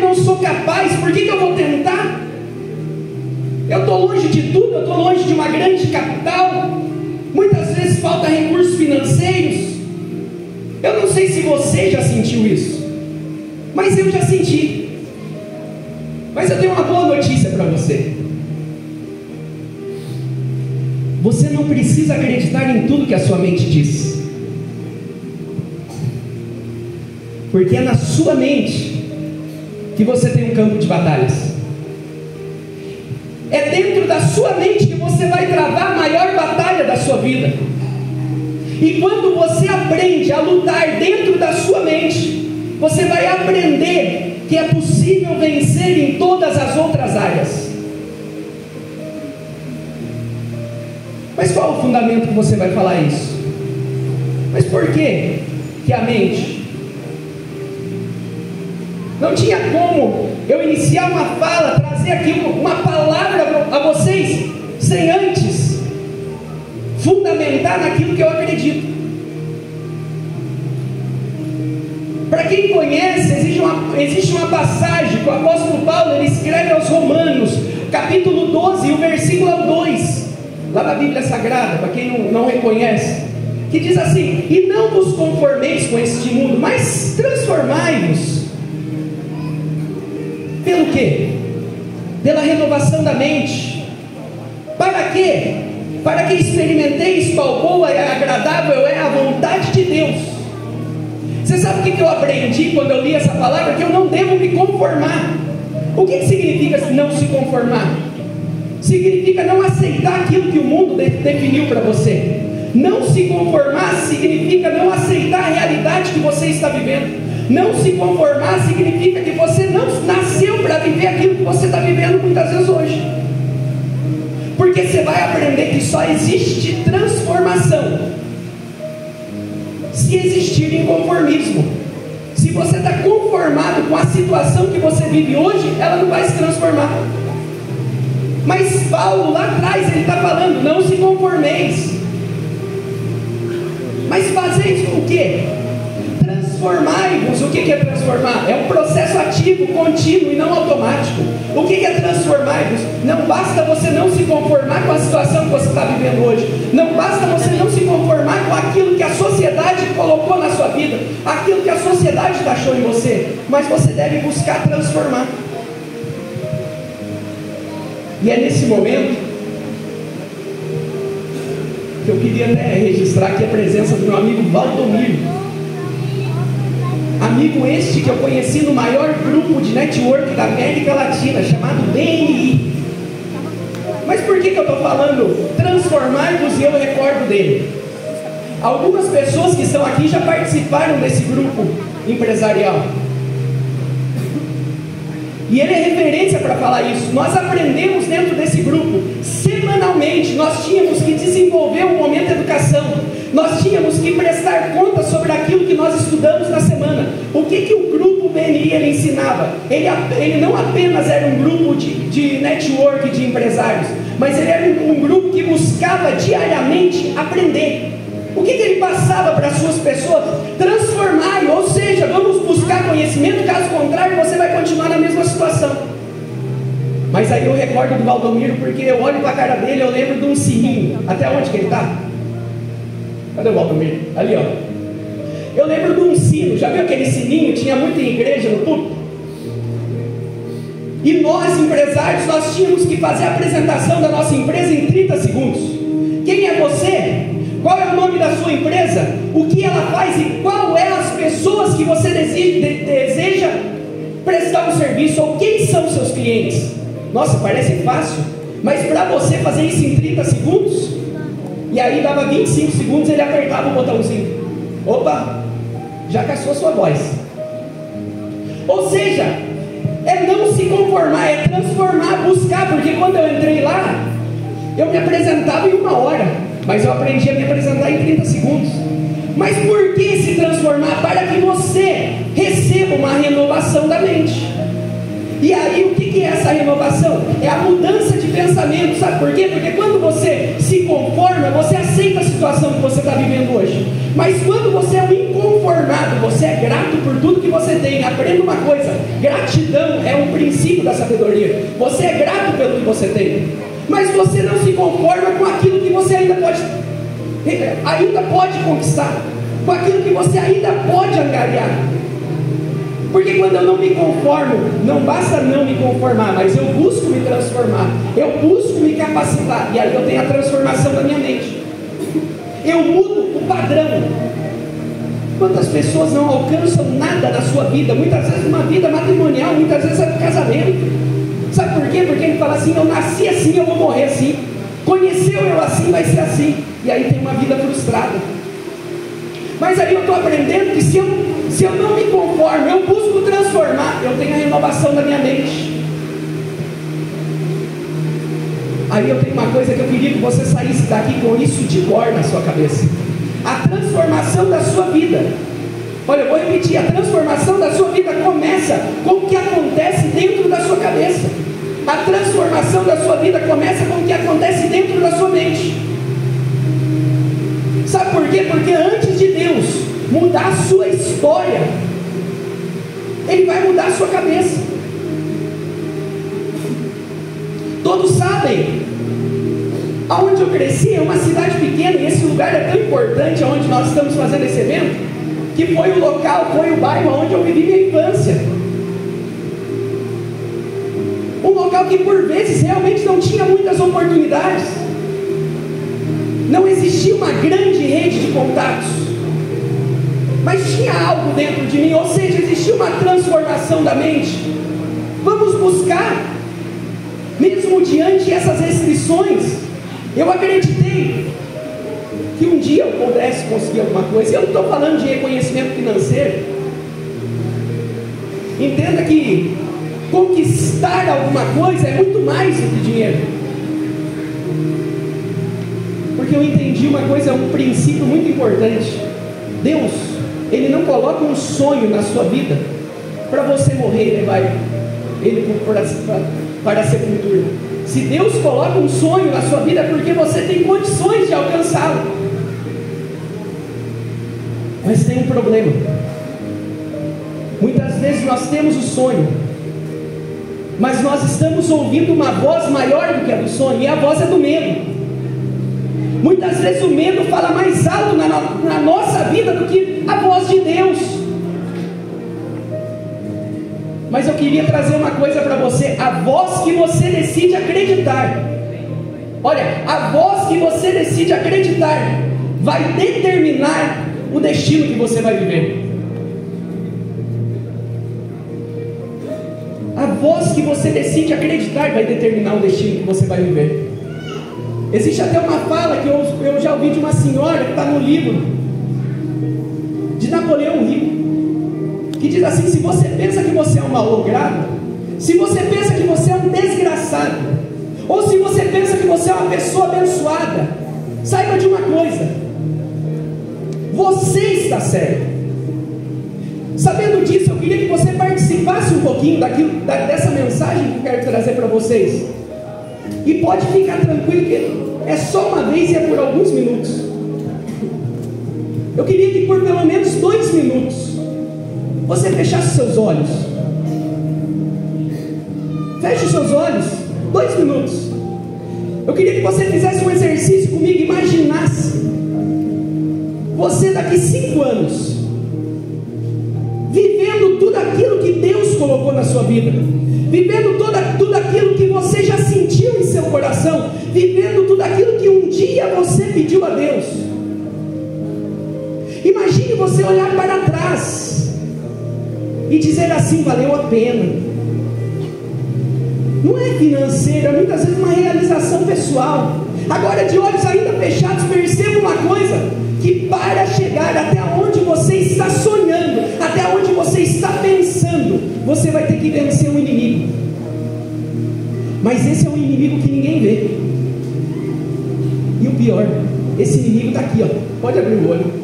não sou capaz, por que eu vou tentar? Eu estou longe de tudo, eu estou longe de uma grande capital, muitas vezes falta recursos financeiros. Eu não sei se você já sentiu isso, mas eu já senti. Mas eu tenho uma boa notícia para você. Você não precisa acreditar em tudo que a sua mente diz, porque é na sua mente que você tem um campo de batalhas. É dentro da sua mente que você vai travar a maior batalha da sua vida. E quando você aprende a lutar dentro da sua mente, você vai aprender que é possível vencer em todas as outras áreas. Mas qual é o fundamento que você vai falar isso? Mas por que a mente? Não tinha como eu iniciar uma fala, trazer aqui uma palavra a vocês, sem antes fundamentar naquilo que eu acredito. Para quem conhece, existe uma passagem que o apóstolo Paulo ele escreve aos Romanos, capítulo 12, o versículo 2, lá na Bíblia Sagrada, para quem não reconhece, que diz assim: e não vos conformeis com este mundo, mas transformai-vos. Pelo quê? Pela renovação da mente. Para quê? Para que experimenteis qual boa e agradável é a vontade de Deus. Você sabe o que eu aprendi quando eu li essa palavra? Que eu não devo me conformar. O que significa não se conformar? Significa não aceitar aquilo que o mundo definiu para você. Não se conformar significa não aceitar a realidade que você está vivendo. Não se conformar significa que você não nasceu para viver aquilo que você está vivendo muitas vezes hoje. Porque você vai aprender que só existe transformação se existir inconformismo. Se você está conformado com a situação que você vive hoje, ela não vai se transformar. Mas Paulo lá atrás, ele está falando, não se conformeis. Mas fazeis o quê? Transformai-vos. O que é transformar? É um processo ativo, contínuo e não automático. O que é transformai-vos? Não basta você não se conformar com a situação que você está vivendo hoje. Não basta você não se conformar com aquilo que a sociedade colocou na sua vida, aquilo que a sociedade taxou em você, mas você deve buscar transformar. E é nesse momento que eu queria até registrar aqui a presença do meu amigo Valdomiro. Amigo este que eu conheci no maior grupo de network da América Latina, chamado BNI. Mas por que eu estou falando transformar-vos e eu recordo dele? Algumas pessoas que estão aqui já participaram desse grupo empresarial. E ele é referência para falar isso. Nós aprendemos dentro desse grupo, semanalmente, nós tínhamos que desenvolver um momento de educação. Nós tínhamos que prestar conta sobre aquilo que nós estudamos na semana. O que o grupo BNI ele ensinava? Ele não apenas era um grupo de network de empresários, mas ele era um grupo que buscava diariamente aprender. O que ele passava para as suas pessoas? Transformar, ou seja, vamos buscar conhecimento, caso contrário você vai continuar na mesma situação. Mas aí eu recordo do Valdomiro, porque eu olho para a cara dele, eu lembro de um sininho. Até onde que ele está? Cadê o Valdomiro? Ali, ó. Eu lembro de um sino. Já viu aquele sininho? Tinha muita igreja no púlpito. E nós, empresários, nós tínhamos que fazer a apresentação da nossa empresa em 30 segundos. Quem é você? Qual é o nome da sua empresa? O que ela faz e qual é as pessoas que você deseja prestar um serviço? Ou quem são seus clientes? Nossa, parece fácil. Mas para você fazer isso em 30 segundos... E aí dava 25 segundos, ele apertava o botãozinho. Opa, já caçou sua voz. Ou seja, é não se conformar, é transformar, buscar. Porque quando eu entrei lá, eu me apresentava em 1 hora, mas eu aprendi a me apresentar em 30 segundos. Mas por que se transformar? Para que você receba uma renovação da mente. E aí o que é essa renovação? É a mudança de pensamento. Sabe por quê? Porque quando você se conforma, você aceita a situação que você está vivendo hoje. Mas quando você é um inconformado, você é grato por tudo que você tem. Aprenda uma coisa: gratidão é um princípio da sabedoria. Você é grato pelo que você tem, mas você não se conforma com aquilo que você ainda pode conquistar, com aquilo que você ainda pode angariar. Porque quando eu não me conformo, não basta não me conformar, mas eu busco me transformar, eu busco me capacitar, e aí eu tenho a transformação da minha mente. Eu mudo o padrão. Quantas pessoas não alcançam nada na sua vida? Muitas vezes uma vida matrimonial, muitas vezes é um casamento. Sabe por quê? Porque ele fala assim: eu nasci assim, eu vou morrer assim. Conheceu eu assim, vai ser assim. E aí tem uma vida frustrada. Mas aí eu estou aprendendo que se eu não me conformo, eu busco transformar, eu tenho a renovação da minha mente. Aí eu tenho uma coisa que eu queria que você saísse daqui com isso de cor na sua cabeça: a transformação da sua vida. Olha, eu vou repetir: a transformação da sua vida começa com o que acontece dentro da sua cabeça. A transformação da sua vida começa com o que acontece dentro da sua mente. Sabe por quê? Porque antes de Deus mudar a sua história, Ele vai mudar a sua cabeça. Todos sabem, aonde eu cresci é uma cidade pequena, e esse lugar é tão importante, onde nós estamos fazendo esse evento, que foi o local, foi o bairro onde eu vivi minha infância. Um local que por vezes realmente não tinha muitas oportunidades, não existia uma grande rede de contatos, mas tinha algo dentro de mim, ou seja, existia uma transformação da mente. Vamos buscar, mesmo diante dessas restrições. Eu acreditei que um dia eu pudesse conseguir alguma coisa. Eu não estou falando de reconhecimento financeiro. Entenda que conquistar alguma coisa é muito mais do que dinheiro. Porque eu entendi uma coisa, um princípio muito importante. Deus, Ele não coloca um sonho na sua vida para você morrer e levar ele para a sepultura. Se Deus coloca um sonho na sua vida, é porque você tem condições de alcançá-lo. Mas tem um problema. Muitas vezes nós temos o sonho, mas nós estamos ouvindo uma voz maior do que a do sonho, e a voz é do medo. Muitas vezes o medo fala mais alto na nossa vida do que a voz de Deus. Mas eu queria trazer uma coisa para você: a voz que você decide acreditar. Olha, a voz que você decide acreditar vai determinar o destino que você vai viver. A voz que você decide acreditar vai determinar o destino que você vai viver. Existe até uma fala que eu já ouvi de uma senhora que está no livro de Napoleão Hill, que diz assim: se você pensa que você é um malogrado, se você pensa que você é um desgraçado, ou se você pensa que você é uma pessoa abençoada, saiba de uma coisa: você está certo. Sabendo disso, eu queria que você participasse um pouquinho dessa mensagem que eu quero trazer para vocês. E pode ficar tranquilo que é só uma vez e é por alguns minutos. Eu queria que por pelo menos 2 minutos você fechasse seus olhos. Feche os seus olhos, 2 minutos. Eu queria que você fizesse um exercício comigo. Imaginasse você daqui 5 anos vivendo tudo aquilo que Deus colocou na sua vida, vivendo tudo aquilo que você já sentiu em seu coração, vivendo tudo aquilo que um dia você pediu a Deus. Imagine você olhar para trás e dizer assim: valeu a pena. Não é financeira, é muitas vezes uma realização pessoal. Agora, de olhos ainda fechados, perceba uma coisa: que para chegar até onde você está sonhando, até onde você está pensando, você vai ter que vencer um inimigo. Mas esse é um inimigo que ninguém vê. E o pior, esse inimigo está aqui, ó. Pode abrir o olho.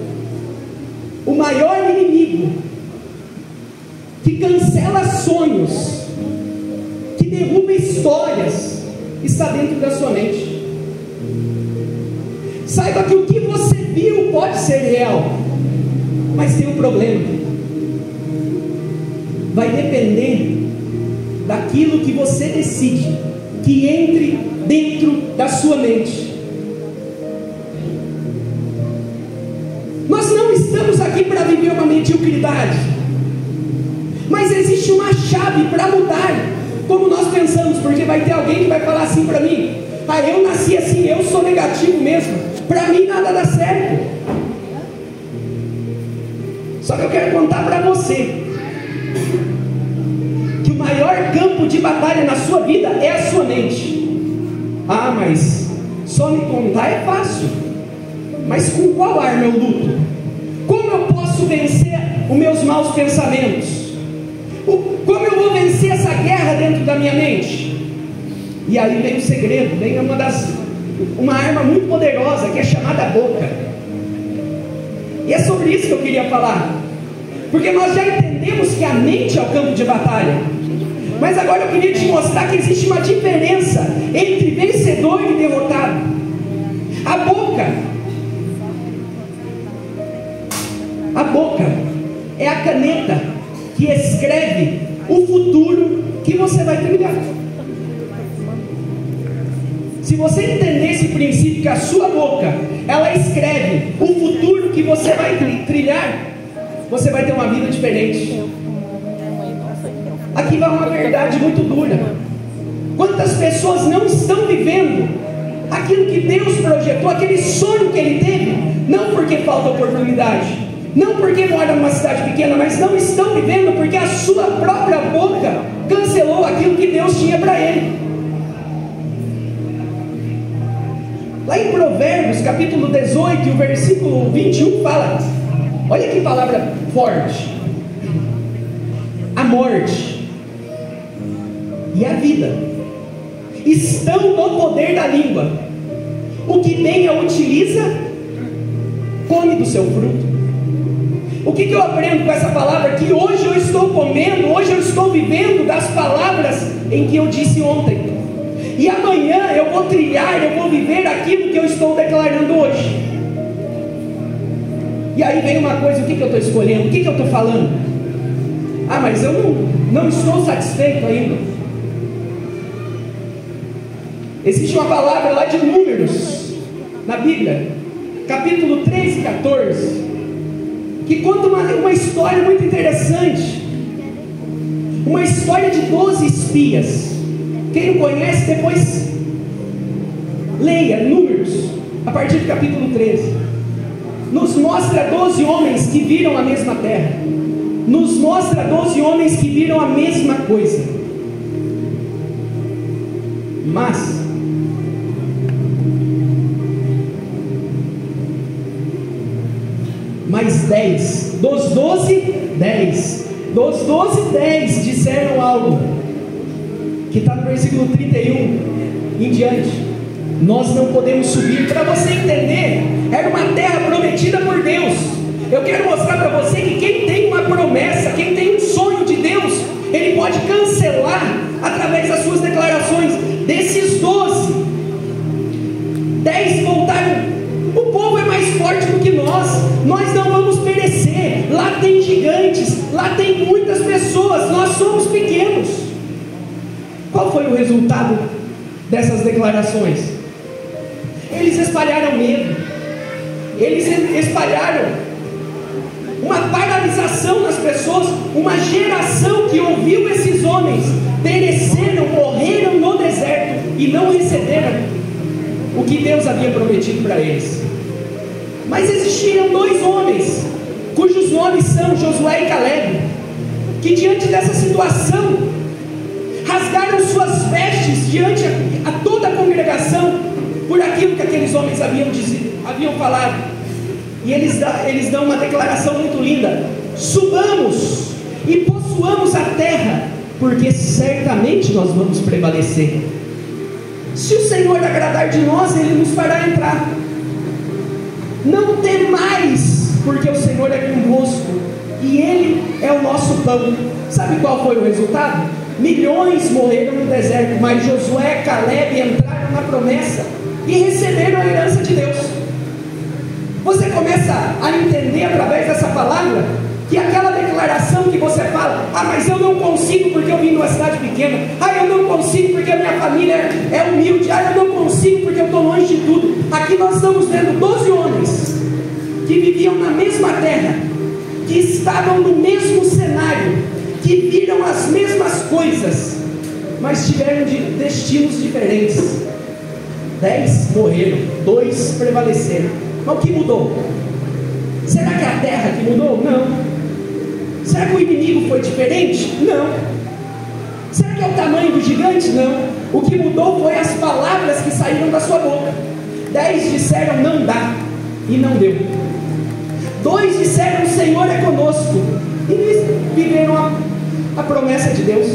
O maior inimigo que cancela sonhos, que derruba histórias, está dentro da sua mente. Saiba que o que você viu pode ser real, Mas tem um problema. Vai depender daquilo que você decide que entre dentro da sua mente. Nós não estamos aqui para viver uma mediocridade, mas existe uma chave para mudar como nós pensamos, porque vai ter alguém que vai falar assim para mim: ah, eu nasci assim, eu sou negativo mesmo, para mim nada dá certo. Só que eu quero contar para você que o maior campo de batalha na sua vida é a sua mente. Ah, mas só me contar é fácil. Mas com qual arma eu luto? Como eu posso vencer os meus maus pensamentos? Como eu vou vencer essa guerra dentro da minha mente? E aí vem o segredo, vem uma arma muito poderosa que é chamada boca. E é sobre isso que eu queria falar, porque nós já entendemos que a mente é o campo de batalha, mas agora eu queria te mostrar que existe uma diferença entre vencedor e derrotado. A boca é a caneta que escreve o futuro que você vai trilhar. Se você entender esse princípio, que a sua boca, ela escreve o futuro que você vai trilhar, você vai ter uma vida diferente. Aqui vai uma verdade muito dura. Quantas pessoas não estão vivendo aquilo que Deus projetou, aquele sonho que Ele teve, não porque falta oportunidade, não porque mora numa cidade pequena, mas não estão vivendo porque a sua própria boca cancelou aquilo que Deus tinha para ele. Lá em Provérbios, capítulo 18, o versículo 21 fala, olha que palavra forte: a morte e a vida estão no poder da língua, o que bem a utiliza, come do seu fruto. O que eu aprendo com essa palavra? Que hoje eu estou comendo, hoje eu estou vivendo das palavras em que eu disse ontem. E amanhã eu vou trilhar, eu vou viver aquilo que eu estou declarando hoje. E aí vem uma coisa: o que eu estou escolhendo? O que eu estou falando? Ah, mas eu não estou satisfeito ainda. Existe uma palavra lá de Números, na Bíblia, capítulo 13 e 14, que conta uma história muito interessante. Uma história de 12 espias. Quem não conhece, depois leia Números, a partir do capítulo 13. Nos mostra 12 homens que viram a mesma terra. Nos mostra 12 homens que viram a mesma coisa. Mas mais 10, dos 12, 10. Dos 12, 10 disseram algo, que está no versículo 31 em diante: nós não podemos subir. Para você entender, era uma terra prometida por Deus. Eu quero mostrar para você que quem tem uma promessa, quem tem um sonho de Deus, ele pode cancelar através das suas declarações. Desses 12, 10 voltaram: o povo é mais forte do que nós não vamos perecer, lá tem gigantes, lá tem muitas pessoas, nós somos pequenos. Qual foi o resultado dessas declarações? Eles espalharam medo, eles espalharam uma paralisação nas pessoas. Uma geração que ouviu esses homens pereceram, morreram no deserto e não receberam o que Deus havia prometido para eles. Mas existiam 2 homens, cujos nomes são Josué e Caleb, que diante dessa situação rasgaram suas vestes diante a toda a congregação por aquilo que aqueles homens haviam falado. E eles dão uma declaração muito linda: subamos e possuamos a terra, porque certamente nós vamos prevalecer. Se o Senhor agradar de nós, Ele nos fará entrar. Não temais, porque o Senhor é convosco, e Ele é o nosso pão. Sabe qual foi o resultado? Milhões morreram no deserto, mas Josué e Caleb entraram na promessa e receberam a herança de Deus. Você começa a entender através dessa palavra que aquela declaração que você fala: ah, mas eu não consigo porque eu vim de uma cidade pequena, ah, eu não consigo porque a minha família é humilde, ah, eu não consigo porque eu estou longe de tudo. Aqui nós estamos vendo 12 homens que viviam na mesma terra, que estavam no mesmo cenário, que viram as mesmas coisas, mas tiveram destinos diferentes. 10 morreram, 2 prevaleceram. Mas o que mudou? Será que é a terra que mudou? Não. Será que o inimigo foi diferente? Não. Será que é o tamanho do gigante? Não. O que mudou foi as palavras que saíram da sua boca. 10 disseram não dá, e não deu. 2 disseram o Senhor é conosco, e eles viveram a promessa de Deus.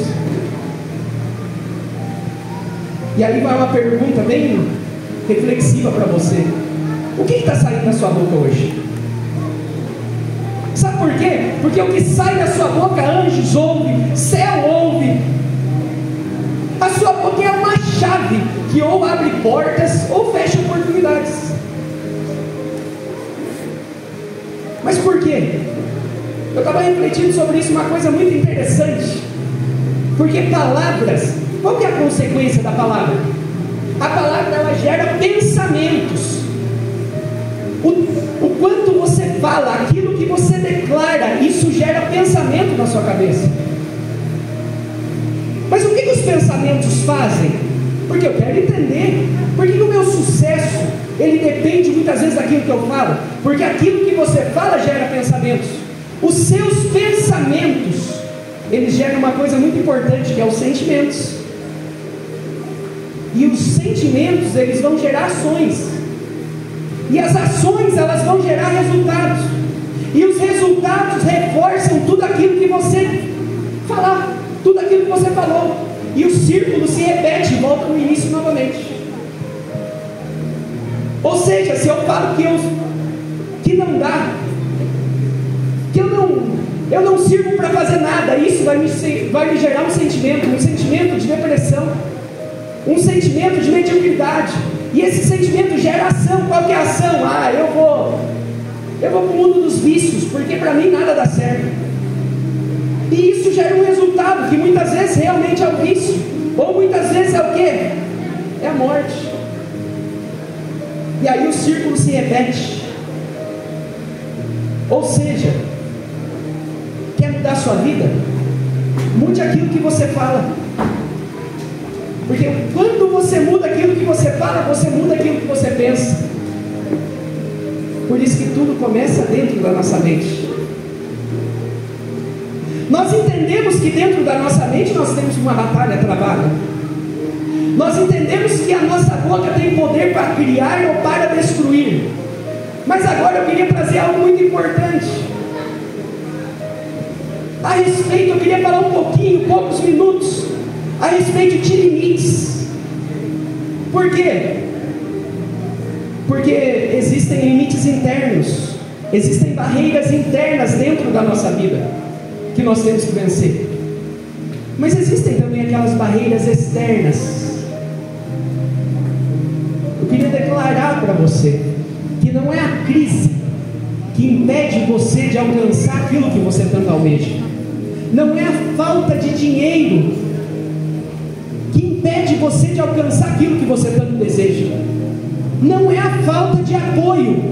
E aí vai uma pergunta bem reflexiva para você: o que está saindo da sua boca hoje? Sabe por quê? Porque o que sai da sua boca, anjos ouvem, céu ouve. A sua boca é uma chave que ou abre portas ou fecha oportunidades. Mas por quê? Eu estava refletindo sobre isso, uma coisa muito interessante. Porque palavras, qual que é a consequência da palavra? A palavra, ela gera pensamentos. O quanto você fala, aquilo que você declara, isso gera pensamento na sua cabeça. Mas o que os pensamentos fazem? Porque eu quero entender. Por que o meu sucesso, ele depende muitas vezes daquilo que eu falo? Porque aquilo que você fala gera pensamentos. Os seus pensamentos, eles geram uma coisa muito importante, que é os sentimentos. E os sentimentos, eles vão gerar ações. E as ações, elas vão gerar resultados. E os resultados reforçam tudo aquilo que você falar, tudo aquilo que você falou. E o círculo se repete e volta no início novamente. Ou seja, se eu falo que não dá, que eu não sirvo para fazer nada, isso vai me gerar um sentimento de depressão, um sentimento de mediocridade. E esse sentimento gera ação. Qual que é a ação? Ah, eu vou para o mundo dos vícios, porque para mim nada dá certo. E isso gera um resultado, que muitas vezes realmente é o vício, ou muitas vezes é o quê? É a morte. E aí o círculo se repete. Ou seja, quer mudar a sua vida? Mude aquilo que você fala. Porque quando você muda aquilo que você fala, você muda aquilo que você pensa. Por isso que tudo começa dentro da nossa mente. Nós entendemos que dentro da nossa mente nós temos uma batalha travada. Nós entendemos que a nossa boca tem poder para criar ou para destruir. Mas agora eu queria trazer algo muito importante. A respeito, eu queria falar poucos minutos, a respeito de limites. Por quê? Porque existem limites internos, existem barreiras internas dentro da nossa vida, que nós temos que vencer. Mas existem também aquelas barreiras externas. Eu queria declarar para você que não é a crise que impede você de alcançar aquilo que você tanto almeja. Não é a falta de dinheiro que impede você de alcançar aquilo que você tanto deseja. Não é a falta de apoio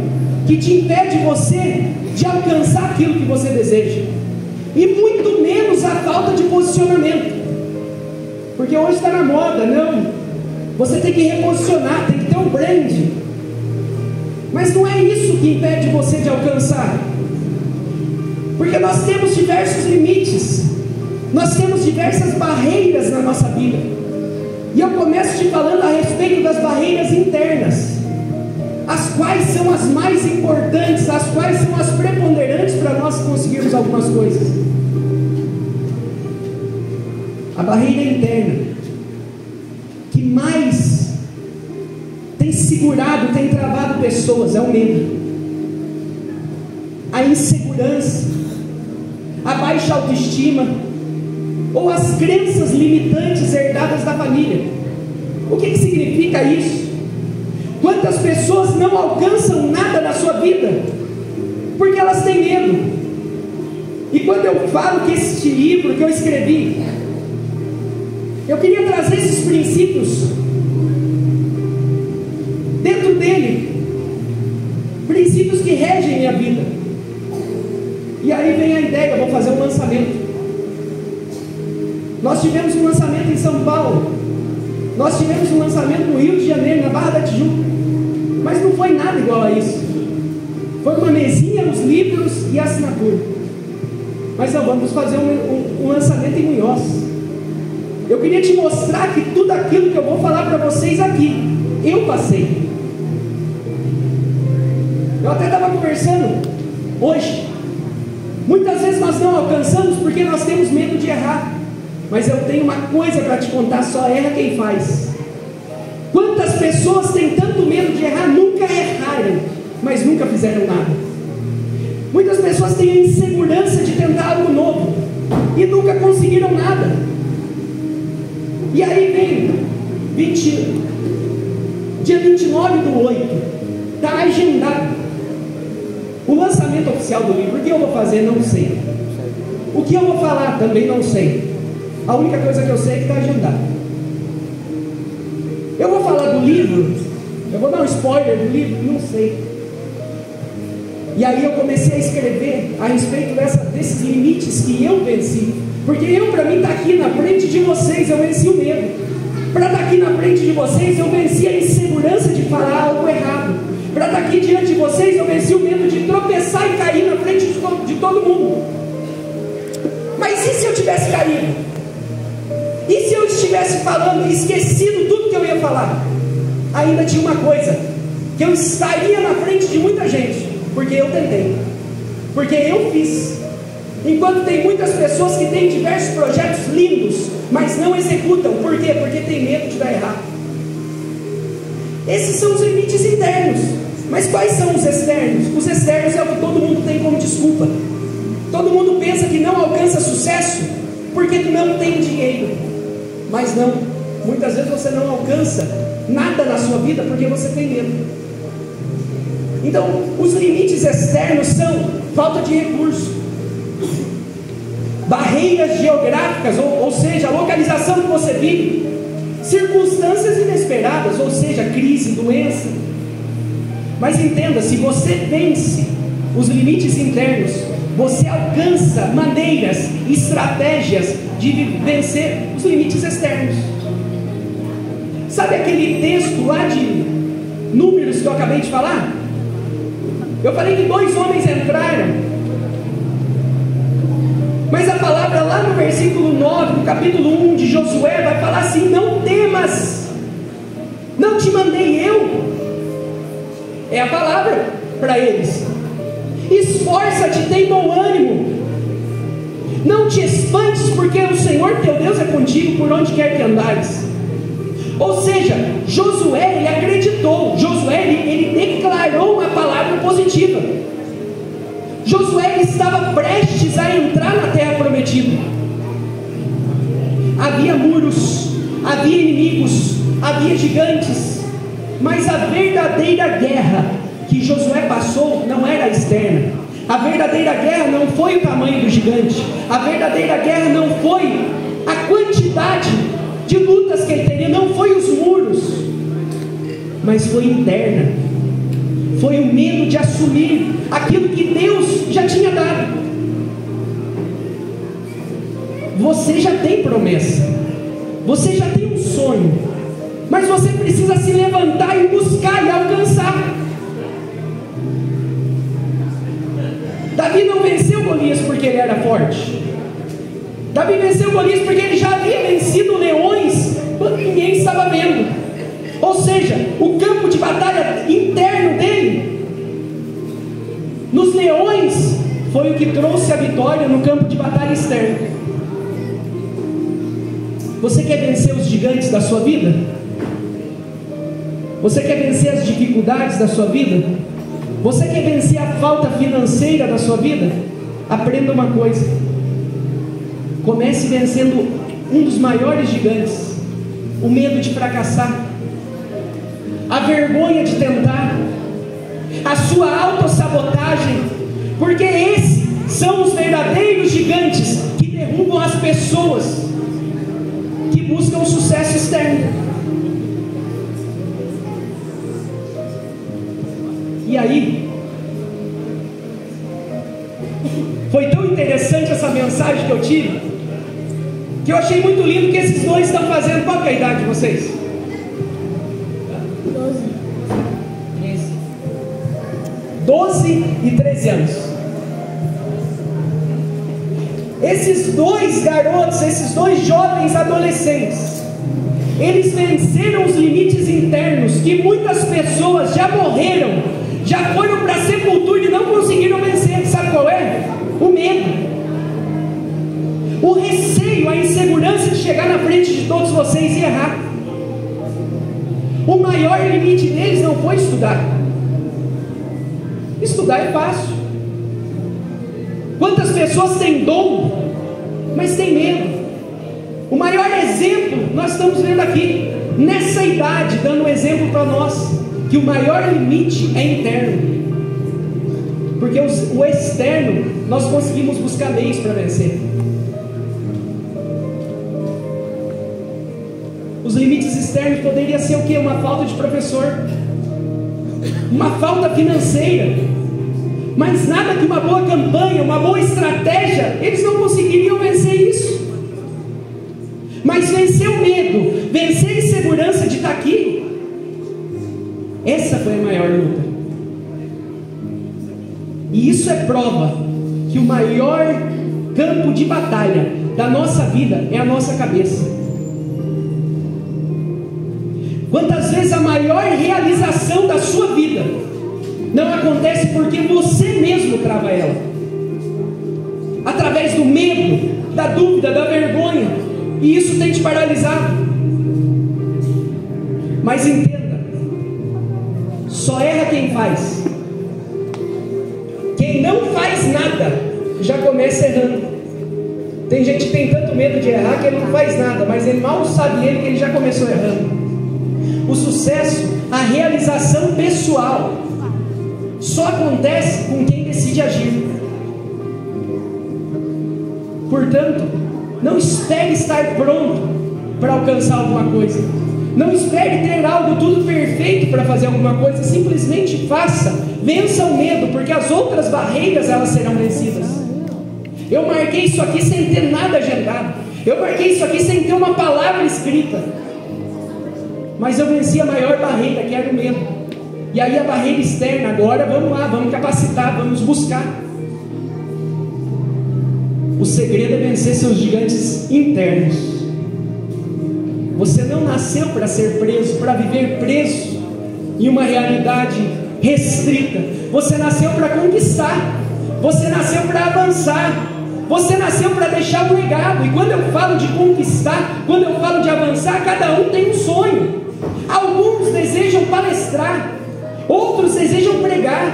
que te impede você de alcançar aquilo que você deseja. E muito menos a falta de posicionamento. Porque hoje está na moda, não. Você tem que reposicionar, tem que ter um brand. Mas não é isso que impede você de alcançar. Porque nós temos diversos limites. Nós temos diversas barreiras na nossa vida. E eu começo te falando a respeito das barreiras internas, as quais são as mais importantes, as quais são as preponderantes para nós conseguirmos algumas coisas. A barreira interna que mais tem segurado, tem travado pessoas, é o medo, a insegurança, a baixa autoestima, ou as crenças limitantes herdadas da família. O que significa isso? Quantas pessoas não alcançam nada na sua vida porque elas têm medo? E quando eu falo que este livro que eu escrevi, eu queria trazer esses princípios dentro dele, princípios que regem minha vida. E aí vem a ideia, eu vou fazer um lançamento. Nós tivemos um lançamento em São Paulo, nós tivemos um lançamento no Rio de Janeiro, na Barra da Tijuca, mas não foi nada igual a isso. Foi uma mesinha, os livros e a assinatura. Mas não, vamos fazer um lançamento em Munhoz. Eu queria te mostrar que tudo aquilo que eu vou falar para vocês aqui, eu passei. Eu até estava conversando hoje. Muitas vezes nós não alcançamos porque nós temos medo de errar. Mas eu tenho uma coisa para te contar: só erra quem faz. Quantas pessoas têm tanto medo de errar, nunca erraram, mas nunca fizeram nada. Muitas pessoas têm a insegurança de tentar algo novo e nunca conseguiram nada. E aí vem dia 29/8, está agendado o lançamento oficial do livro. O que eu vou fazer? Não sei. O que eu vou falar? Também não sei. A única coisa que eu sei é que está agendado. Eu vou falar do livro, eu vou dar um spoiler do livro, não sei. E aí eu comecei a escrever a respeito desses limites que eu venci. Porque para mim, estar aqui na frente de vocês, eu venci o medo. Para estar aqui na frente de vocês, eu venci a insegurança de falar algo errado. Para estar aqui diante de vocês, eu venci o medo de tropeçar e cair na frente de todo mundo. Mas e se eu tivesse caído? E se eu estivesse falando e esquecido tudo que eu ia falar? Ainda tinha uma coisa, que eu estaria na frente de muita gente, porque eu tentei, porque eu fiz. Enquanto tem muitas pessoas que têm diversos projetos lindos, mas não executam. Por quê? Porque tem medo de dar errado. Esses são os limites internos. Mas quais são os externos? Os externos é o que todo mundo tem como desculpa. Todo mundo pensa que não alcança sucesso porque não tem dinheiro. Mas não, muitas vezes você não alcança nada na sua vida porque você tem medo. Então, os limites externos são falta de recurso, barreiras geográficas, ou seja, a localização que você vive, circunstâncias inesperadas, ou seja, crise, doença. Mas entenda, se você vence os limites internos, você alcança maneiras, estratégias de vencer os limites externos. Sabe aquele texto lá de Números que eu acabei de falar? Eu falei que 2 homens entraram, mas a palavra lá no versículo 9, no capítulo 1 de Josué, vai falar assim: não temas, não te mandei eu. É a palavra para eles. Esforça-te, tem bom ânimo, não te espantes, porque o Senhor teu Deus é contigo por onde quer que andares. Ou seja, Josué, ele acreditou. Josué, ele declarou uma palavra positiva. Josué, ele estava prestes a entrar na terra prometida. Havia muros, havia inimigos, havia gigantes, mas a verdadeira guerra que Josué passou não era externa. A verdadeira guerra não foi o tamanho do gigante. A verdadeira guerra não foi a quantidade de lutas que ele teria, não foi os muros, mas foi interna. Foi o medo de assumir aquilo que Deus já tinha dado. Você já tem promessa, você já tem um sonho, mas você precisa se levantar e buscar e alcançar. Davi não venceu Golias porque ele era forte. Davi venceu Golias porque ele já havia vencido leões quando ninguém estava vendo. Ou seja, o campo de batalha interno dele, nos leões, foi o que trouxe a vitória no campo de batalha externo. Você quer vencer os gigantes da sua vida? Você quer vencer as dificuldades da sua vida? Você quer vencer a falta financeira da sua vida? Aprenda uma coisa: comece vencendo um dos maiores gigantes, o medo de fracassar. a vergonha de tentar, a sua autossabotagem, porque esses são os verdadeiros gigantes que derrubam as pessoas que buscam sucesso externo. E aí, foi tão interessante essa mensagem que eu tive, que eu achei muito lindo que esses dois estão fazendo. Qual que é a idade de vocês? 12 e 13 anos. Esses dois garotos, esses dois jovens adolescentes, eles venceram os limites internos que muitas pessoas já morreram, já foram para a sepultura e não conseguiram vencer. Sabe qual é? O medo, o receio, a insegurança de chegar na frente de todos vocês e errar. O maior limite deles não foi estudar. Estudar é fácil. Quantas pessoas têm dom, mas têm medo? O maior exemplo nós estamos vendo aqui, nessa idade, dando um exemplo para nós, que o maior limite é interno, porque o externo nós conseguimos buscar meios para vencer. Os limites externos poderiam ser o quê? Uma falta de professor, uma falta financeira, mas nada que uma boa campanha, uma boa estratégia, eles não conseguiriam vencer isso. Mas vencer o medo, vencer a insegurança de estar aqui, essa foi a maior luta. E isso é prova que o maior campo de batalha da nossa vida é a nossa cabeça. Quantas vezes a maior realização da sua vida não acontece porque você mesmo trava ela, através do medo, da dúvida, da vergonha, e isso tem te paralisado. Mas entenda, só erra quem faz. Quem não faz nada já começa errando. Tem gente que tem tanto medo de errar que ele não faz nada, mas ele mal sabe ele que ele já começou errando. O sucesso, a realização pessoal, só acontece com quem decide agir. Portanto, não espere estar pronto para alcançar alguma coisa. Não espere ter algo tudo perfeito para fazer alguma coisa. Simplesmente faça. Vença o medo, porque as outras barreiras elas serão vencidas. Eu marquei isso aqui sem ter nada agendado. Eu marquei isso aqui sem ter uma palavra escrita. Mas eu venci a maior barreira, que era o medo. E aí a barreira externa, agora vamos lá, vamos capacitar, vamos buscar. O segredo é vencer seus gigantes internos. Você não nasceu para ser preso, para viver preso em uma realidade restrita. Você nasceu para conquistar. Você nasceu para avançar. Você nasceu para deixar um legado. E quando eu falo de conquistar, quando eu falo de avançar, cada um tem um sonho. Alguns desejam palestrar, outros desejam pregar,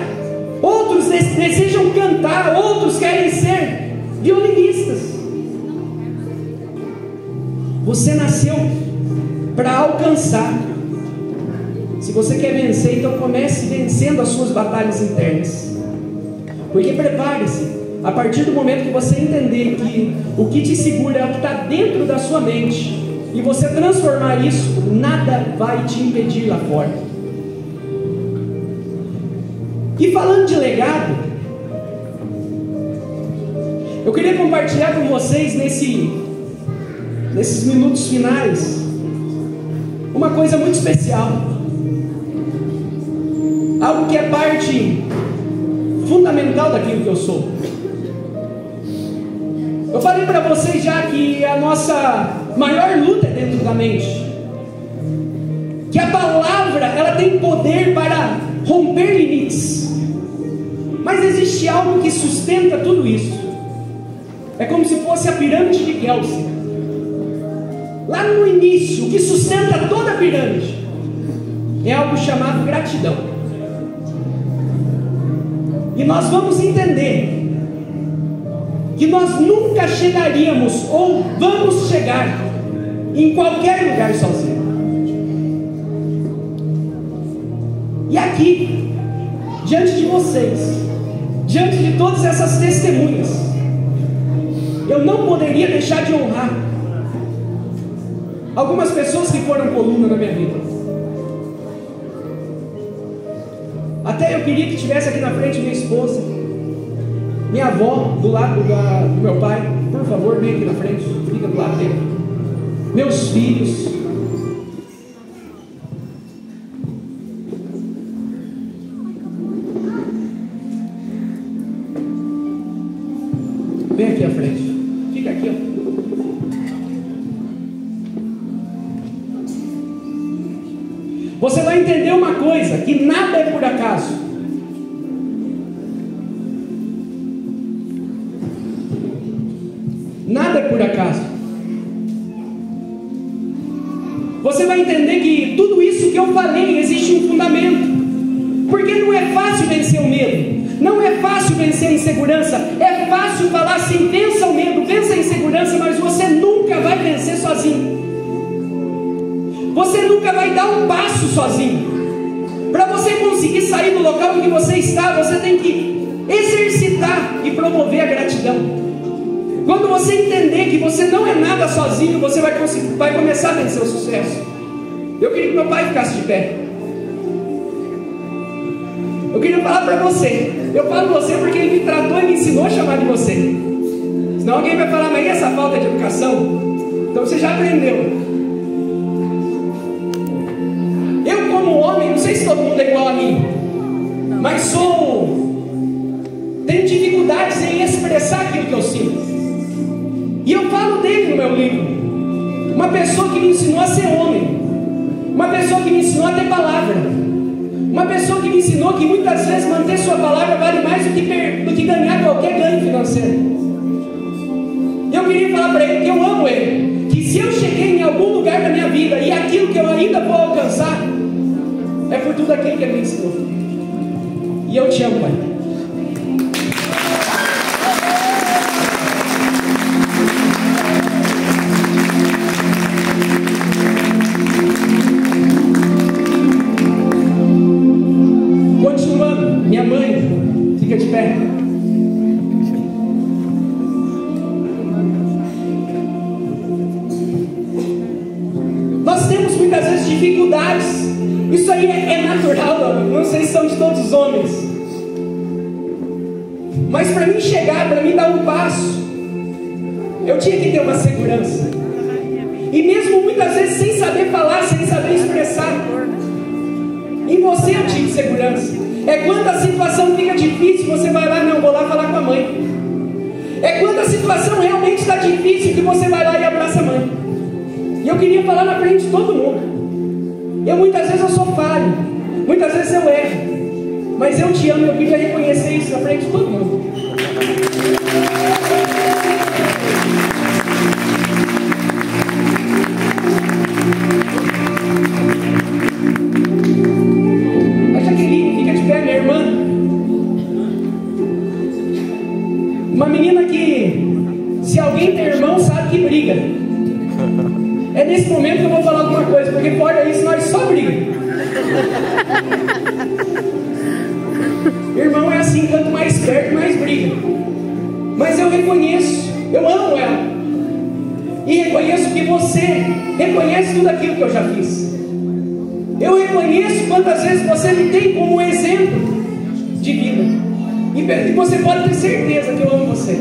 outros desejam cantar, outros querem ser violinistas. Você nasceu para alcançar. Se você quer vencer, então comece vencendo as suas batalhas internas. Porque prepare-se, a partir do momento que você entender que o que te segura é o que está dentro da sua mente, e você transformar isso, nada vai te impedir lá fora. E falando de legado, eu queria compartilhar com vocês nesses minutos finais uma coisa muito especial, algo que é parte fundamental daquilo que eu sou. Eu falei para vocês já que a nossa maior luta é dentro da mente, que a palavra ela tem poder para romper limites, mas existe algo que sustenta tudo isso. É como se fosse a pirâmide de Kelsey. Lá no início, o que sustenta toda a pirâmide é algo chamado gratidão. E nós vamos entender que nós nunca chegaríamos ou vamos chegar em qualquer lugar sozinho. E aqui, diante de vocês, diante de todas essas testemunhas, eu não poderia deixar de honrar algumas pessoas que foram coluna na minha vida. Até eu queria que tivesse aqui na frente minha esposa, minha avó, do lado do meu pai. Por favor, vem aqui na frente, fica do lado dele. Meus filhos. Vem aqui à frente. Fica aqui, ó. Você vai entender uma coisa, que nada é por acaso. Nada é por acaso. Você vai entender que tudo isso que eu falei existe um fundamento. Porque não é fácil vencer o medo. Não é fácil vencer a insegurança. É fácil falar assim: vença o medo, vença a insegurança, mas você nunca vai vencer sozinho. Você nunca vai dar um passo sozinho. Para você conseguir sair do local em que você está, você tem que exercitar e promover a gratidão. Quando você entender que você não é nada sozinho, você vai começar a vencer o sucesso. Eu queria que meu pai ficasse de pé. Eu queria falar para você. Eu falo você porque ele me tratou e me ensinou a chamar de você. Senão alguém vai falar: mas e essa falta de educação? Então você já aprendeu. Eu, como homem, não sei se todo mundo é igual a mim, mas tenho dificuldades em expressar aquilo que eu sinto. E eu falo dele no meu livro. Uma pessoa que me ensinou a ser homem. Uma pessoa que me ensinou a ter palavra. Uma pessoa que me ensinou que muitas vezes manter sua palavra vale mais do que ganhar qualquer ganho financeiro. E eu queria falar para ele que eu amo ele. Que se eu cheguei em algum lugar da minha vida e aquilo que eu ainda vou alcançar, é por tudo aquilo que ele me ensinou. E eu te amo, Pai. Continuando, minha mãe, fica de pé. Nós temos muitas vezes dificuldades. Isso aí é natural, não sei se são de todos os homens. Mas para mim chegar, para mim dar um passo, eu tinha que ter uma segurança. E mesmo muitas vezes sem saber falar, sem saber expressar, em você eu tive segurança. É quando a situação fica difícil, você vai lá: não, vou lá falar com a mãe. É quando a situação realmente está difícil que você vai lá e abraça a mãe. E eu queria falar na frente de todo mundo. Muitas vezes eu sou falho, muitas vezes eu erro, mas eu te amo e eu queria reconhecer isso na frente de todo mundo. A Jaqueline, fica de pé, minha irmã. Uma menina que, se alguém tem irmão, sabe que briga. É nesse momento que eu vou falar alguma coisa, porque fora isso nós só brigamos. Irmão é assim, quanto mais perto, mais briga. Mas eu reconheço, eu amo ela. E reconheço que você reconhece tudo aquilo que eu já fiz. Eu reconheço quantas vezes você me tem como exemplo de vida. E você pode ter certeza que eu amo você.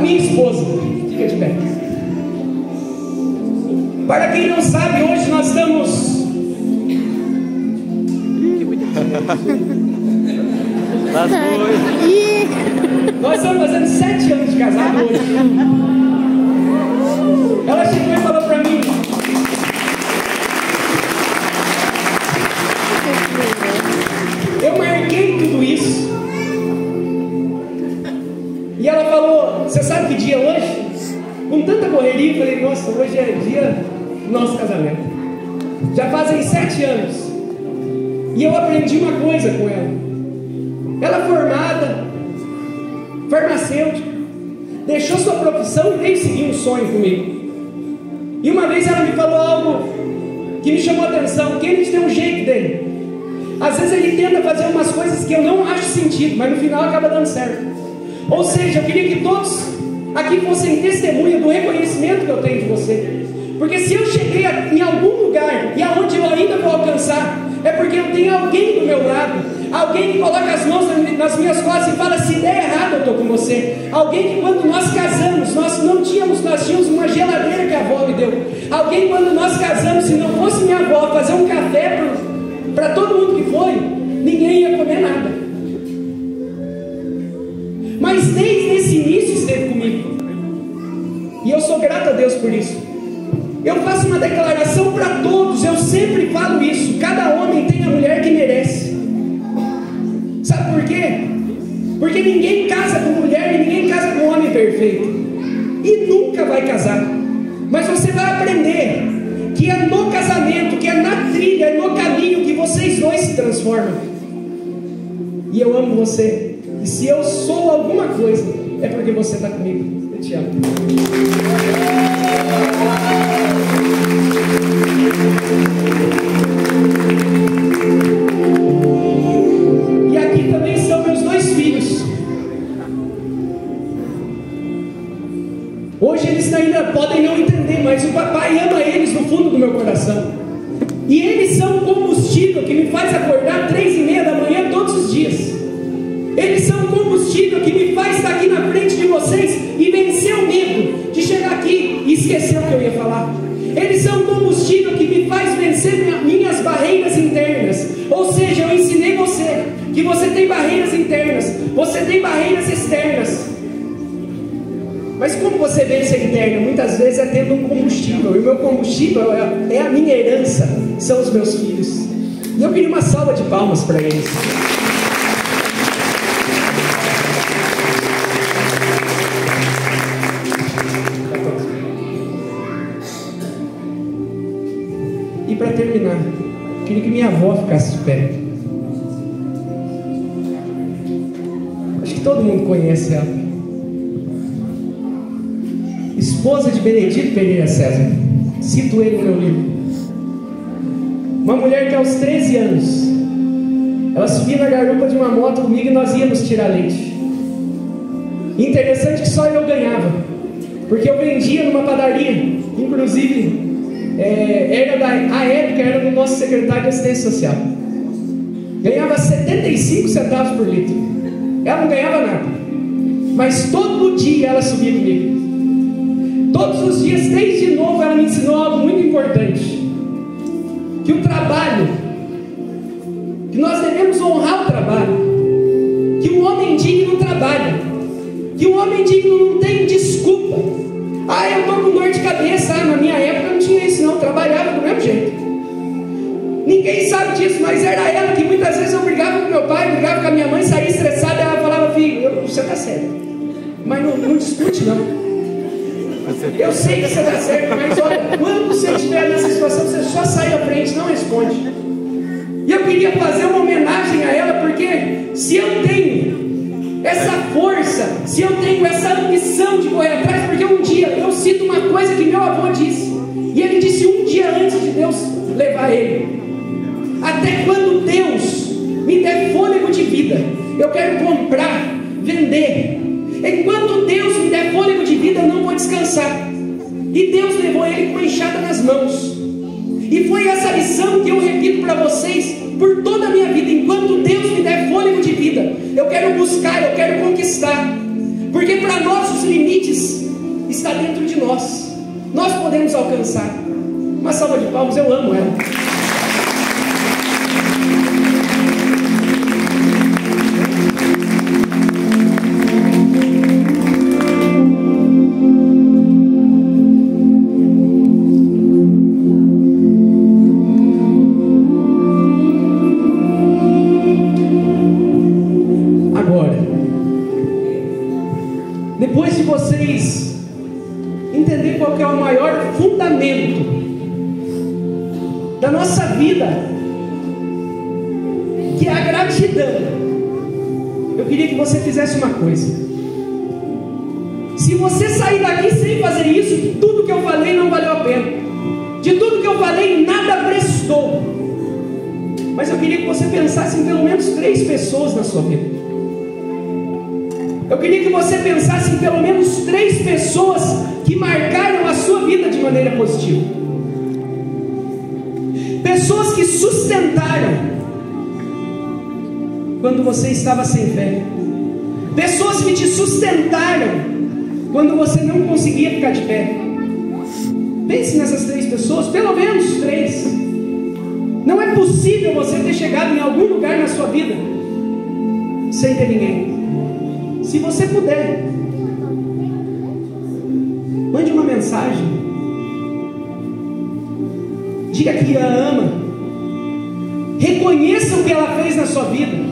Minha esposa, fica de pé. Para quem não sabe, hoje nós estamos. Nós estamos fazendo 7 anos de casado hoje. Ela chegou e falou para mim: eu marquei tudo isso. E ela falou: você sabe que dia é hoje? Com tanta correria, eu falei: nossa, hoje é dia do nosso casamento. Já fazem 7 anos. E eu aprendi uma coisa com ela. Ela formada, farmacêutica, deixou sua profissão e veio seguir um sonho comigo. E uma vez ela me falou algo que me chamou a atenção. Kennedy tem um jeito dele. Às vezes ele tenta fazer umas coisas que eu não acho sentido, mas no final acaba dando certo. Ou seja, eu queria que todos aqui fossem testemunha do reconhecimento que eu tenho de você. Porque se eu cheguei em algum lugar e aonde eu ainda vou alcançar, é porque eu tenho alguém do meu lado, alguém que coloca as mãos nas minhas costas e fala: se der errado eu estou com você. Alguém que quando nós casamos, nós tínhamos uma geladeira que a avó me deu. Alguém quando nós casamos, se não fosse minha avó fazer um café para todo mundo que foi, ninguém ia comer nada. Mas desde esse início esteve comigo, e eu sou grato a Deus por isso. Eu faço uma declaração para todos, eu sempre falo isso: cada homem tem a mulher que merece. Sabe por quê? Porque ninguém casa com mulher e ninguém casa com homem perfeito, e nunca vai casar. Mas você vai aprender que é no casamento, que é na trilha, é no caminho que vocês dois se transformam. E eu amo você, e se eu sou alguma coisa, é porque você está comigo. Eu te amo. E aqui também são meus dois filhos. Hoje eles ainda podem não entender, mas o papai ama eles no fundo do meu coração. E eles são o combustível que me faz acordar 3:30 da manhã todos os dias. Eles são o combustível que me faz estar aqui na frente de vocês e vencer o medo de chegar aqui e esquecer o que eu ia falar. Eles são o combustível que me faz vencer minhas barreiras internas. Ou seja, eu ensinei você que você tem barreiras internas, você tem barreiras externas. Mas como você vence a interna? Muitas vezes é tendo um combustível. E o meu combustível é a minha herança, são os meus filhos. E eu queria uma salva de palmas para eles. E para terminar, eu queria que minha avó ficasse de pé. Acho que todo mundo conhece ela. Esposa de Benedito Pereira César. Cito ele no meu livro. Uma mulher que aos 13 anos, ela subia na garupa de uma moto comigo e nós íamos tirar leite. Interessante que só eu ganhava, porque eu vendia numa padaria. Inclusive a época era do nosso secretário de assistência social. Ganhava 75 centavos por litro. Ela não ganhava nada, mas todo dia ela subia comigo. Todos os dias, desde novo, ela me ensinou algo muito importante: que o trabalho, que nós devemos honrar o trabalho, que o homem digno trabalha, que o homem digno não tem desculpa. Eu estou com dor de cabeça. Na minha época não tinha isso não, eu trabalhava do mesmo jeito. Ninguém sabe disso, mas era ela que muitas vezes eu brigava com meu pai, brigava com a minha mãe, saía estressada, ela falava: filho, você está certo, mas não discute não. Eu sei que você está certo, mas olha, quando você estiver nessa situação, você só sai à frente, não responde. E eu queria fazer uma homenagem a ela, porque se eu tenho essa força, se eu tenho essa ambição de correr atrás, porque um dia eu cito uma coisa que meu avô disse, e ele disse um dia antes de Deus levar ele: até quando Deus me der fôlego de vida, eu quero comprar, vender. Enquanto Deus me der fôlego de vida, eu não vou descansar. E Deus levou ele com uma enxada nas mãos. E foi essa lição que eu repito para vocês por toda a minha vida. Enquanto Deus me der fôlego de vida, eu quero buscar, eu quero conquistar. Porque para nós os limites estão dentro de nós. Nós podemos alcançar. Uma salva de palmas, eu amo ela. Depois de vocês entender qual que é o maior fundamento da nossa vida, que é a gratidão, eu queria que você fizesse uma coisa. Se você sair daqui sem fazer isso, tudo que eu falei não valeu a pena. De tudo que eu falei, nada prestou. Mas eu queria que você pensasse em pelo menos 3 pessoas na sua vida. Eu queria que você pensasse em pelo menos 3 pessoas que marcaram a sua vida de maneira positiva. Pessoas que sustentaram quando você estava sem fé. Pessoas que te sustentaram quando você não conseguia ficar de pé. Pense nessas 3 pessoas, pelo menos 3. Não é possível você ter chegado em algum lugar na sua vida sem ter ninguém. Se você puder, mande uma mensagem, diga que a ama, reconheça o que ela fez na sua vida.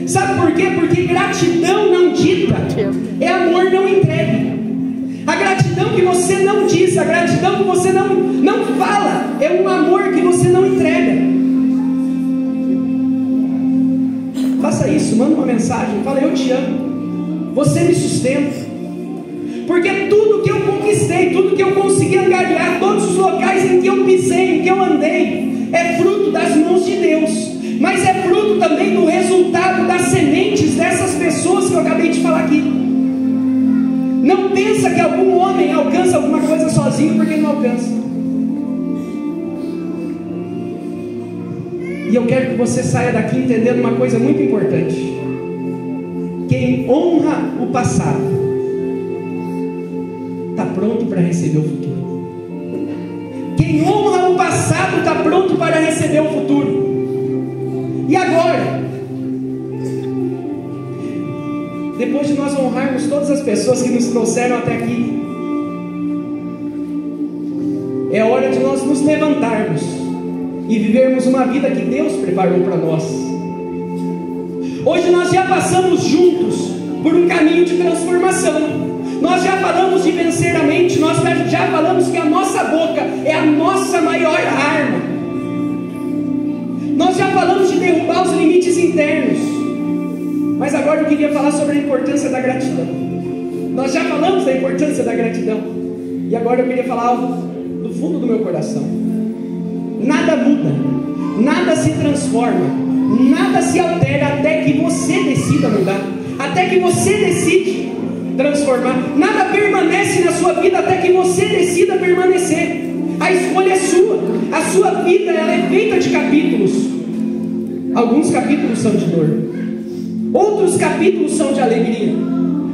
Sabe por quê? Porque gratidão não dita é amor não entregue. A gratidão que você não diz, a gratidão que você não fala, é um amor que você não entrega. Faça isso, manda uma mensagem, fala: eu te amo, você me sustenta. Porque tudo que eu conquistei, tudo que eu consegui angariar, todos os locais em que eu pisei, em que eu andei, é fruto das mãos de Deus, mas é fruto também do resultado das sementes dessas pessoas que eu acabei de falar aqui. Não pensa que algum homem alcança alguma coisa sozinho, porque ele não alcança. E eu quero que você saia daqui entendendo uma coisa muito importante: quem honra o passado está pronto para receber o futuro. Quem honra o passado está pronto para receber o futuro. E agora, depois de nós honrarmos todas as pessoas que nos trouxeram até aqui, é hora de nós nos levantarmos e vivermos uma vida que Deus preparou para nós. Hoje nós já passamos juntos por um caminho de transformação. Nós já falamos de vencer a mente, nós já falamos que a nossa boca é a nossa maior arma. Nós já falamos de derrubar os limites internos. Mas agora eu queria falar sobre a importância da gratidão. Nós já falamos da importância da gratidão, e agora eu queria falar algo do fundo do meu coração. Nada muda, nada se transforma, nada se altera até que você decida mudar, até que você decide transformar. Nada permanece na sua vida até que você decida permanecer. A escolha é sua. A sua vida, ela é feita de capítulos. Alguns capítulos são de dor, outros capítulos são de alegria.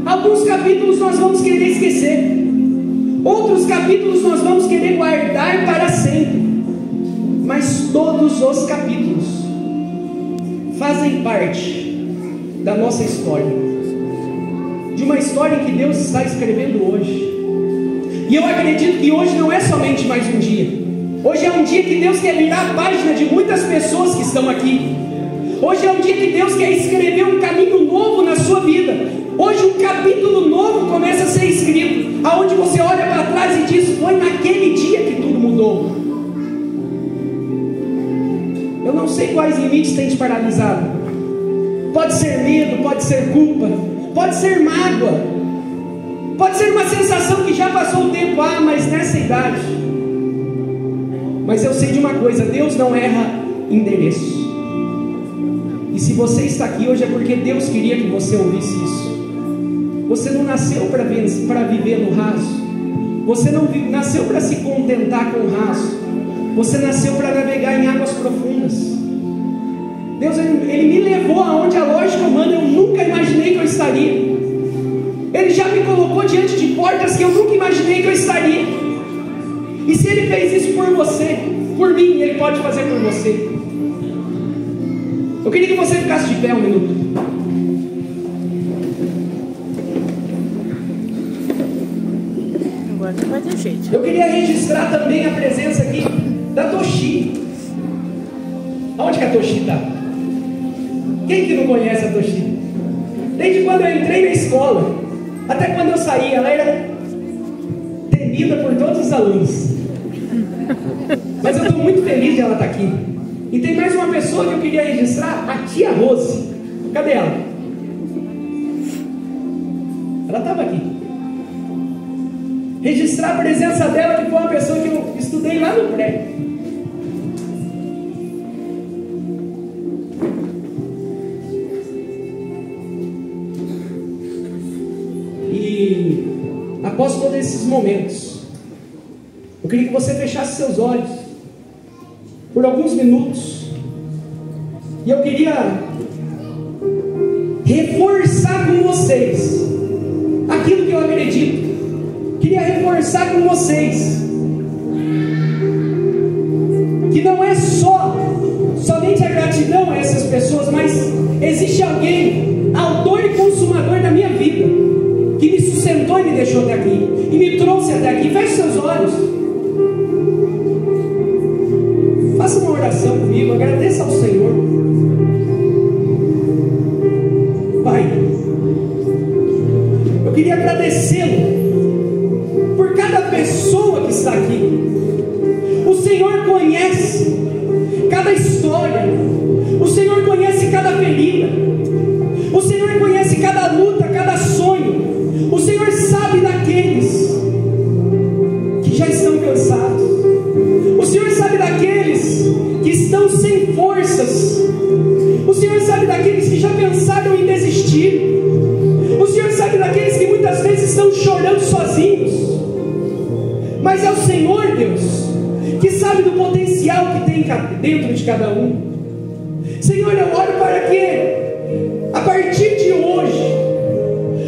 Alguns capítulos nós vamos querer esquecer, outros capítulos nós vamos querer guardar para sempre. Mas todos os capítulos fazem parte da nossa história, de uma história que Deus está escrevendo hoje. E eu acredito que hoje não é somente mais um dia. Hoje é um dia que Deus quer virar a página de muitas pessoas que estão aqui. Hoje é um dia que Deus quer escrever um caminho novo na sua vida. Hoje um capítulo novo começa a ser escrito, aonde você olha para trás e diz: foi naquele dia que tudo mudou. Eu não sei quais limites têm te paralisado. Pode ser medo, pode ser culpa, pode ser mágoa, pode ser uma sensação que já passou o tempo. Ah, mas nessa idade. Mas eu sei de uma coisa: Deus não erra endereço. E se você está aqui hoje é porque Deus queria que você ouvisse isso. Você não nasceu para viver no raso. Você não nasceu para se contentar com o raso. Você nasceu para navegar em águas profundas. Deus, Ele me levou aonde a lógica humana eu nunca imaginei que eu estaria. Ele já me colocou diante de portas que eu nunca imaginei que eu estaria. E se Ele fez isso por você, por mim, Ele pode fazer por você. Eu queria que você ficasse de pé um minuto. Agora não vai ter jeito. Eu queria registrar também a presença aqui da Toshi. Onde que a Toshi está? Quem que não conhece a Toshi? Desde quando eu entrei na escola até quando eu saí, ela era temida por todos os alunos. Mas eu estou muito feliz de ela estar aqui. E tem mais uma pessoa que eu queria registrar, a tia Rose. Cadê ela? Ela estava aqui. Registrar a presença dela, que foi uma pessoa que eu estudei lá no pré. E após todos esses momentos, eu queria que você fechasse seus olhos por alguns minutos. E eu queria reforçar com vocês aquilo que eu acredito. Queria reforçar com vocês que não é somente a gratidão a essas pessoas, mas existe alguém, autor e consumador da minha vida, que me sustentou e me deixou até aqui, e me trouxe até aqui. Feche seus olhos, faça uma oração comigo, agradeça ao Senhor. Pai, eu queria agradecê-lo por cada pessoa que está aqui. O Senhor conhece cada história, o Senhor conhece cada ferida, o Senhor conhece cada luta, cada sonho. O Senhor sabe daqueles que já estão cansados, o Senhor sabe daqueles que estão sem forças, o Senhor sabe daqueles que já pensaram em desistir, o Senhor sabe daqueles que muitas vezes estão chorando sozinhos. Mas é o Senhor, Deus, que sabe do potencial que tem dentro de cada um. Senhor, eu oro para que, a partir de hoje,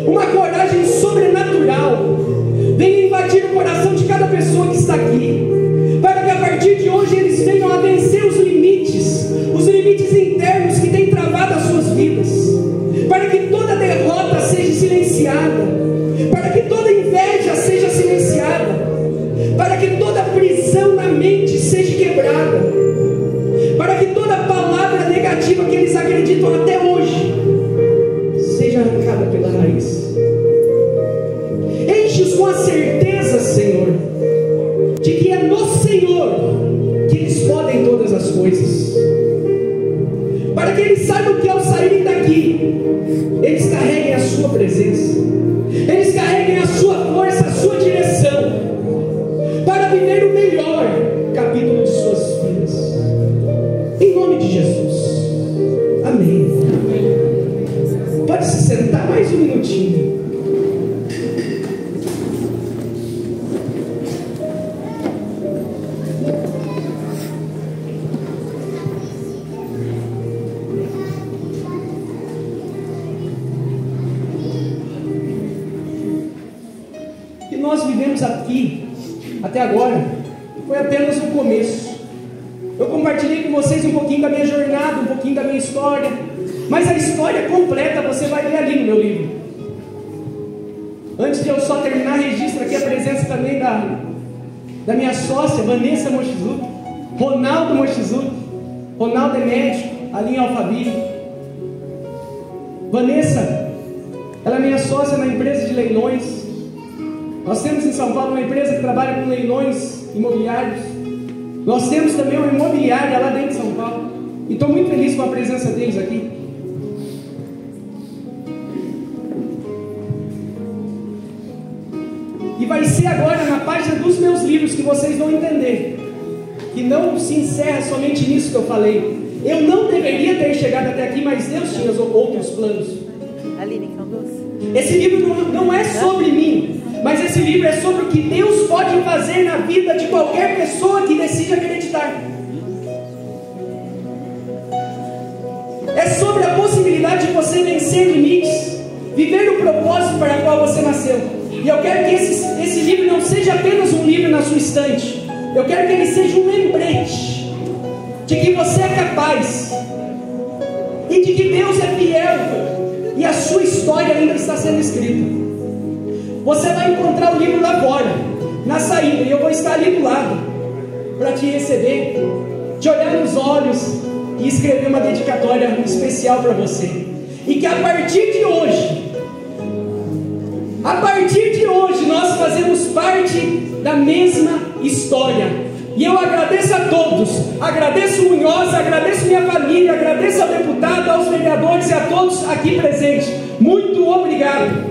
uma coragem sobrenatural venha invadir o coração de cada pessoa que está aqui, para que a partir de hoje eles venham a vencer os limites internos que têm travado as suas vidas, para que toda derrota seja silenciada, para que toda inveja seja silenciada, para que toda prisão na mente seja quebrada, para que toda palavra negativa que eles acreditam até hoje seja arrancada pela raiz. Enche-os com a certeza, Senhor, de que é no Senhor que eles podem todas as coisas, para que eles saibam que ao saírem daqui, eles carreguem a sua presença, eles carreguem a sua força, a sua direção, para viver o melhor capítulo de suas vidas. Em nome de Jesus. Amém. Pode se sentar mais um minutinho. O que nós vivemos aqui até agora foi apenas o começo. Eu compartilhei com vocês um pouquinho da minha jornada, um pouquinho da minha história, mas a história completa você vai ler ali no meu livro. Antes de eu só terminar, registro aqui a presença também da minha sócia, Vanessa Mochizuki, Ronaldo Mochizuki. Ronaldo é médico, ali em Alphaville. Vanessa, ela é minha sócia na empresa de leilões. Nós temos em São Paulo uma empresa que trabalha com leilões imobiliários. Nós temos também uma imobiliária lá dentro de São Paulo. E estou muito feliz com a presença deles aqui. E vai ser agora na página dos meus livros que vocês vão entender que não se encerra somente nisso que eu falei. Eu não deveria ter chegado até aqui, mas Deus tinha outros planos. Esse livro não é sobre mim, mas esse livro é sobre o que Deus pode fazer na vida de qualquer pessoa que decide acreditar. É sobre a possibilidade de você vencer limites, viver o propósito para o qual você nasceu. E eu quero que esse livro não seja apenas um livro na sua estante. Eu quero que ele seja um lembrete de que você é capaz e de que Deus é fiel e a sua história ainda está sendo escrita. Você vai encontrar o livro lá fora, na saída, e eu vou estar ali do lado para te receber, te olhar nos olhos e escrever uma dedicatória especial para você. E que a partir de hoje nós fazemos parte da mesma história. E eu agradeço a todos, agradeço o Munhoz, agradeço minha família, agradeço ao deputado, aos vereadores e a todos aqui presentes. Muito obrigado.